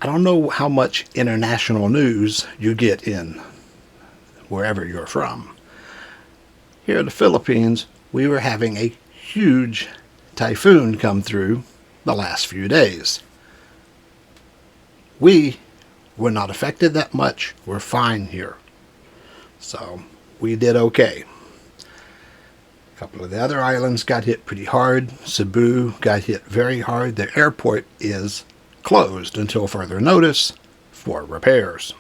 I don't know how much international news you get in wherever you're from. Here in the Philippines, we were having a huge typhoon come through the last few days. We were not affected that much. We're fine here. So we did okay. A couple of the other islands got hit pretty hard. Cebu got hit very hard. The airport is closed until further notice for repairs.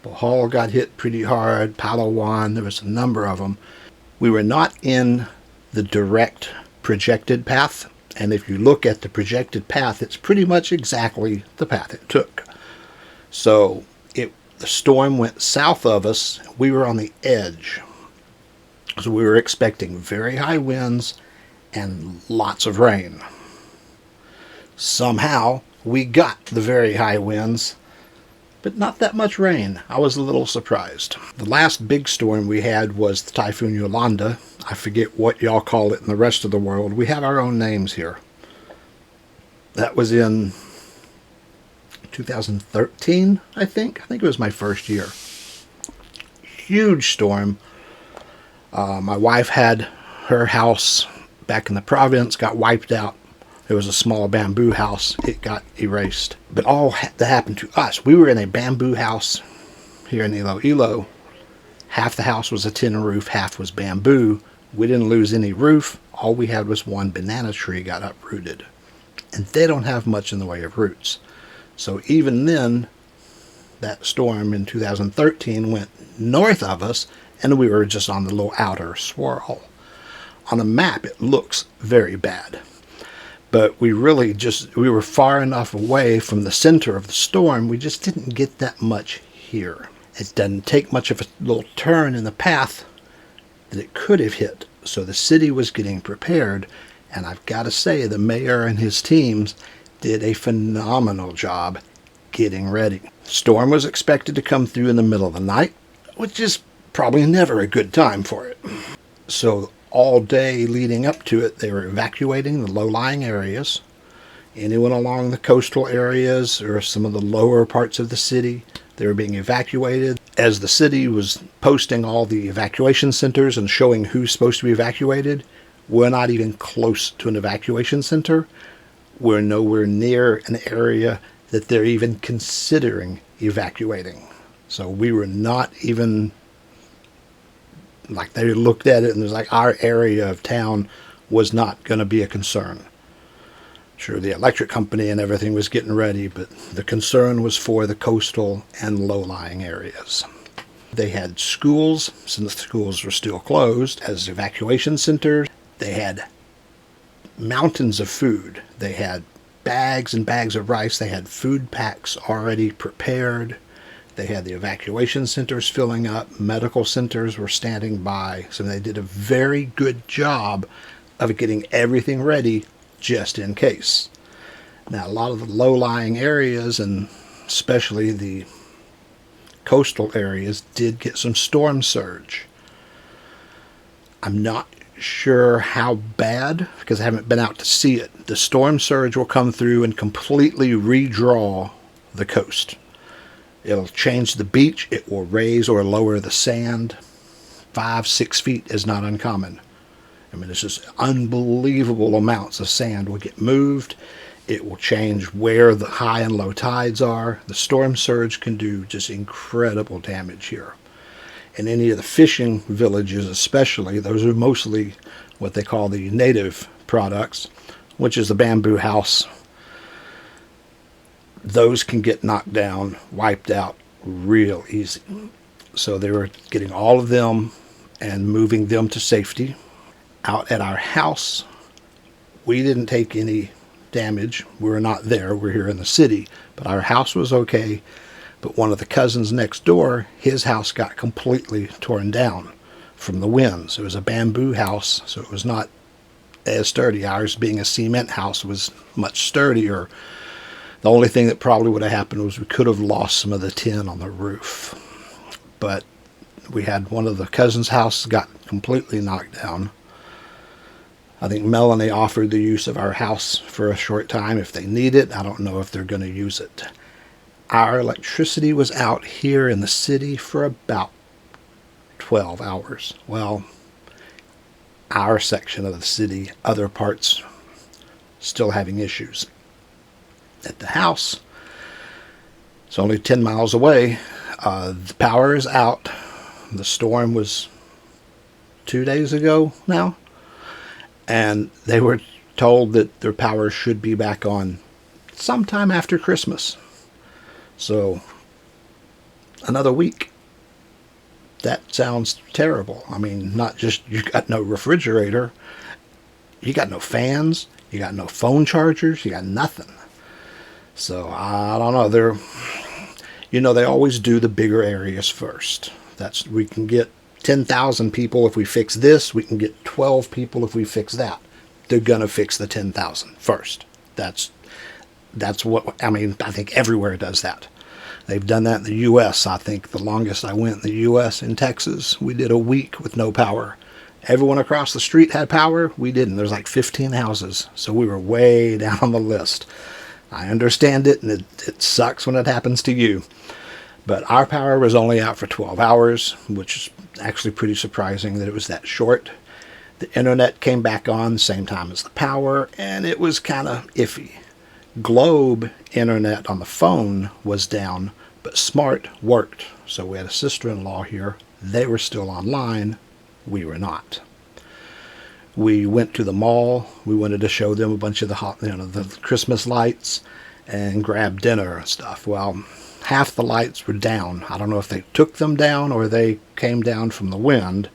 Bohol got hit pretty hard. Palawan, there was a number of them. We were not in the direct projected path, and if you look at the projected path, it's pretty much exactly the path it took. So the storm went south of us. We were on the edge. So we were expecting very high winds and lots of rain. Somehow we got the very high winds, but not that much rain. I was a little surprised. The last big storm we had was the Typhoon Yolanda. I forget what y'all call it in the rest of the world. We have our own names here. That was in 2013, I think. I think it was my first year. Huge storm. My wife had her house back in the province, got wiped out. There was a small bamboo house. It got erased. But all that happened to us. We were in a bamboo house here in Iloilo. Half the house was a tin roof, half was bamboo. We didn't lose any roof. All we had was one banana tree got uprooted. And they don't have much in the way of roots. So even then, that storm in 2013 went north of us, and we were just on the little outer swirl. On a map, it looks very bad. But we were far enough away from the center of the storm, we just didn't get that much here. It doesn't take much of a little turn in the path that it could have hit. So the city was getting prepared, and I've got to say the mayor and his teams did a phenomenal job getting ready. Storm was expected to come through in the middle of the night, which is probably never a good time for it. So all day leading up to it, they were evacuating the low-lying areas. Anyone along the coastal areas or some of the lower parts of the city, they were being evacuated. As the city was posting all the evacuation centers and showing who's supposed to be evacuated, we're not even close to an evacuation center. We're nowhere near an area that they're even considering evacuating. So we were not even, like, they looked at it and it was like our area of town was not going to be a concern. Sure, the electric company and everything was getting ready, but the concern was for the coastal and low-lying areas. They had schools, since the schools were still closed, as evacuation centers. They had mountains of food. They had bags and bags of rice. They had food packs already prepared. They had the evacuation centers filling up. Medical centers were standing by. So they did a very good job of getting everything ready just in case. Now, a lot of the low-lying areas, and especially the coastal areas, did get some storm surge. I'm not sure how bad, because I haven't been out to see it. The storm surge will come through and completely redraw the coast. It'll change the beach. It will raise or lower the sand. 5-6 feet is not uncommon. I mean, it's just unbelievable amounts of sand will get moved. It will change where the high and low tides are. The storm surge can do just incredible damage here. In any of the fishing villages especially, those are mostly what they call the native products, which is the bamboo house. Those can get knocked down, wiped out real easy. So they were getting all of them and moving them to safety. Out at our house, we didn't take any damage. We were not there. We're here in the city. But our house was okay. But one of the cousins next door, his house got completely torn down from the winds. It was a bamboo house, so it was not as sturdy. Ours, being a cement house, was much sturdier. The only thing that probably would have happened was we could have lost some of the tin on the roof. But we had one of the cousins' houses got completely knocked down. I think Melanie offered the use of our house for a short time if they need it. I don't know if they're going to use it. Our electricity was out here in the city for about 12 hours. Well, our section of the city, other parts still having issues. At the house, it's only 10 miles away. The power is out. The storm was 2 days ago now, and they were told that their power should be back on sometime after Christmas. So another week. That sounds terrible. I mean, not just you got no refrigerator, you got no fans, you got no phone chargers, you got nothing. So I don't know. They always do the bigger areas first. We can get 10,000 people if we fix this. We can get 12 people if we fix that. They're gonna fix the 10,000 first. That's what I mean. I think everywhere does that. They've done that in the U.S. I think the longest I went in the U.S. in Texas, we did a week with no power. Everyone across the street had power. We didn't. There's like 15 houses, so we were way down on the list. I understand it, and it sucks when it happens to you. But our power was only out for 12 hours, which is actually pretty surprising that it was that short. The internet came back on the same time as the power, and it was kind of iffy. Globe internet on the phone was down, but Smart worked. So we had a sister-in-law here. They were still online. We were not. We went to the mall. We wanted to show them a bunch of the Christmas lights and grab dinner and stuff. Well, half the lights were down. I don't know if they took them down or they came down from the wind,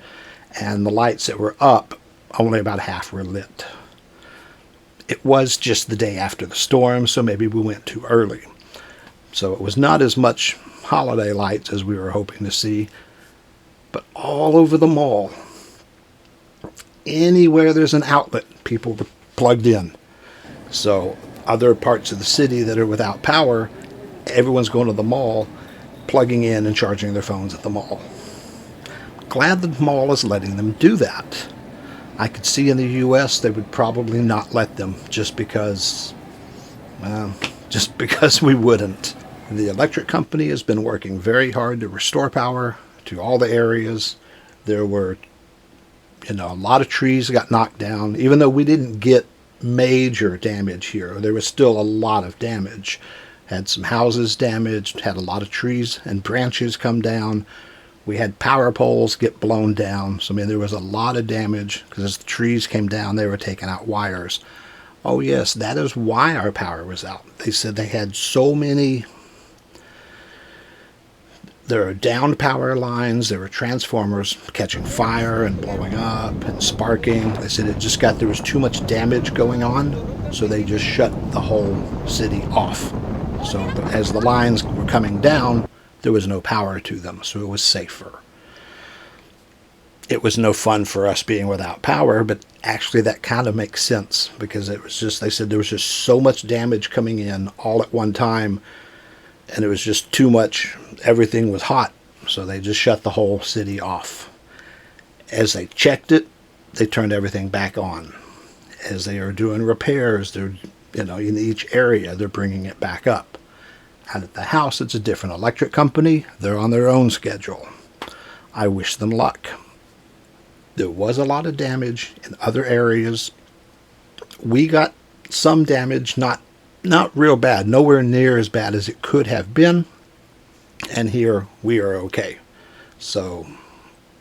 and the lights that were up, only about half were lit. It was just the day after the storm, so maybe we went too early. So it was not as much holiday lights as we were hoping to see, but all over the mall, anywhere there's an outlet, people were plugged in. So other parts of the city that are without power, everyone's going to the mall, plugging in and charging their phones at the mall. Glad the mall is letting them do that. I could see in the U.S. they would probably not let them just because we wouldn't. The electric company has been working very hard to restore power to all the areas. There were, a lot of trees got knocked down. Even though we didn't get major damage here, there was still a lot of damage. Had some houses damaged, had a lot of trees and branches come down. We had power poles get blown down. So, there was a lot of damage because as the trees came down, they were taking out wires. Oh, yes, that is why our power was out. They said they had so many. There are downed power lines. There were transformers catching fire and blowing up and sparking. They said there was too much damage going on. So they just shut the whole city off. So as the lines were coming down, there was no power to them, so it was safer. It was no fun for us being without power, but actually that kind of makes sense because they said there was just so much damage coming in all at one time, and it was just too much. Everything was hot, so they just shut the whole city off. As they checked it, they turned everything back on. As they are doing repairs, they're, in each area, they're bringing it back up. And at the house, it's a different electric company. They're on their own schedule. I wish them luck. There was a lot of damage in other areas. We got some damage, not real bad, nowhere near as bad as it could have been. And here we are okay. So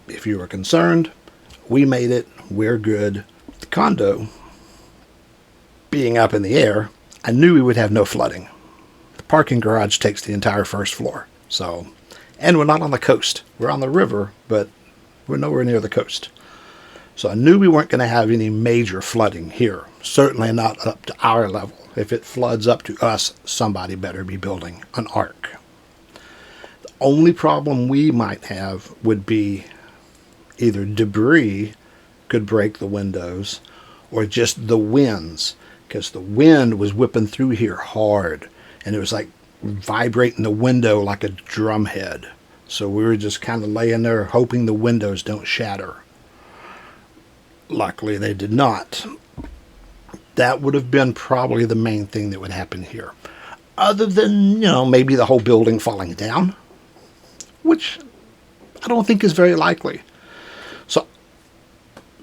if you were concerned, we made it. We're good. The condo, being up in the air, I knew we would have no flooding. Parking garage takes the entire first floor. So, and we're not on the coast. We're on the river, but we're nowhere near the coast. So I knew we weren't going to have any major flooding here. Certainly not up to our level. If it floods up to us, somebody better be building an ark. The only problem we might have would be either debris could break the windows or just the winds, because the wind was whipping through here hard. And it was like vibrating the window like a drum head. So we were just kind of laying there hoping the windows don't shatter. Luckily, they did not. That would have been probably the main thing that would happen here. other than, maybe the whole building falling down, which I don't think is very likely. So,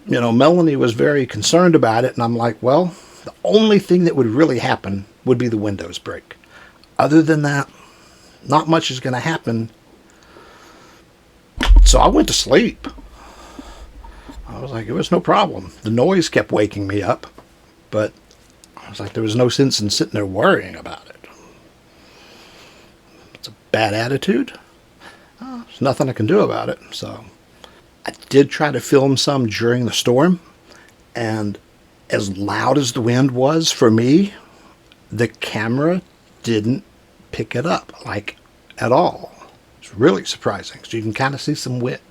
Melanie was very concerned about it, and I'm like, well, the only thing that would really happen would be the windows break. Other than that, not much is going to happen. So I went to sleep. I was like, it was no problem. The noise kept waking me up, but I was like, there was no sense in sitting there worrying about it. It's a bad attitude. There's nothing I can do about it. So I did try to film some during the storm, and as loud as the wind was for me, the camera didn't pick it up, like, at all. It's really surprising. So you can kind of see some wind.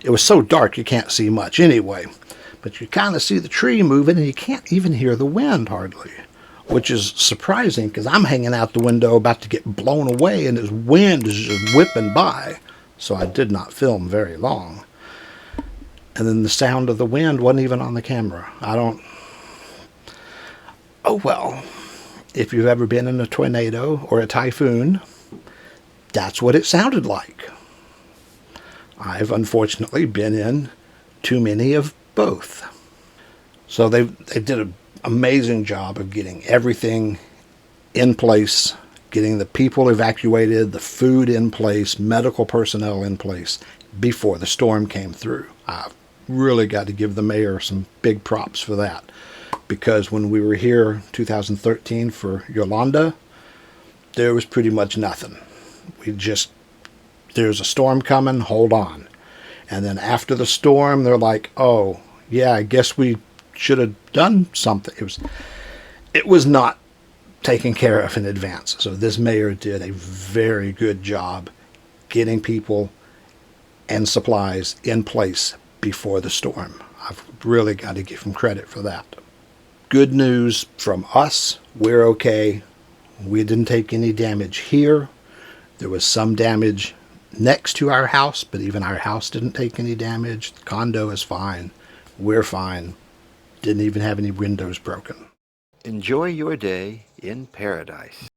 It was so dark you can't see much anyway, but you kind of see the tree moving and you can't even hear the wind hardly, which is surprising because I'm hanging out the window about to get blown away and this wind is just whipping by. So I did not film very long. And then the sound of the wind wasn't even on the camera. Oh well, if you've ever been in a tornado or a typhoon, that's what it sounded like. I've unfortunately been in too many of both. So they did an amazing job of getting everything in place, getting the people evacuated, the food in place, medical personnel in place before the storm came through. I've really got to give the mayor some big props for that, because when we were here 2013 for Yolanda, there was pretty much nothing. There's a storm coming, hold on. And then after the storm, they're like, oh, yeah, I guess we should have done something. It was not taken care of in advance. So this mayor did a very good job getting people and supplies in place before the storm. I've really got to give him credit for that. Good news from us, we're okay. We didn't take any damage here. There was some damage next to our house, but even our house didn't take any damage. The condo is fine. We're fine. Didn't even have any windows broken. Enjoy your day in paradise.